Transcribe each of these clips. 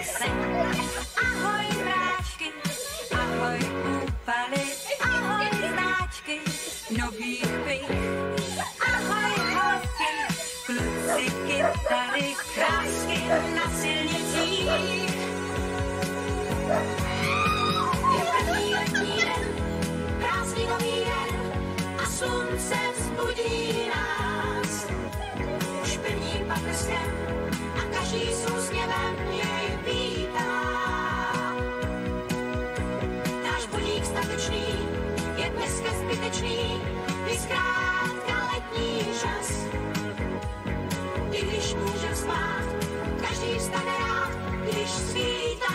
se. Ahoj mráčky, ahoj úpaly, ahoj značky nových pich. Ahoj holky, kluci, kytary, krásky na silnicích. Je první letní den, prázdninový den a slunce vzbudí nás. Už prvním paprskem a každý s úsměvem jej vítá. Náš budík statečný je dneska zbytečný, když zkrátka letní čas. I když můžem spát, každý vstane rád, když svítá.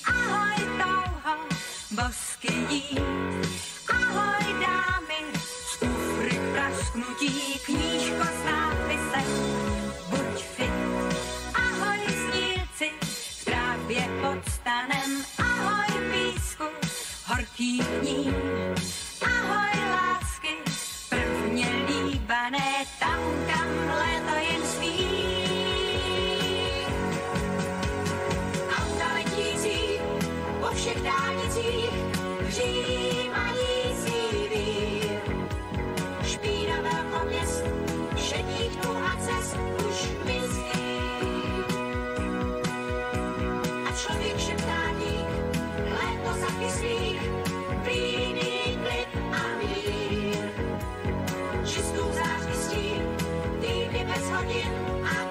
Ahoj touho boskyní, ahoj dámy z kufry k prasknutí, knížko s nápisem buď fit. Ahoj snílci v trávě pod stanem, ahoj písku horký dní. Ahoj lásky prvně líbané, tam kam léto jen spí. Po všech dálnicích přijímající vír. Špínavé poměst, šedých dnů a cest už mizí. A člověk šeptá dík, léto zakyslých, plíný klid a mír. Čistou zářností, týdny bez hodin a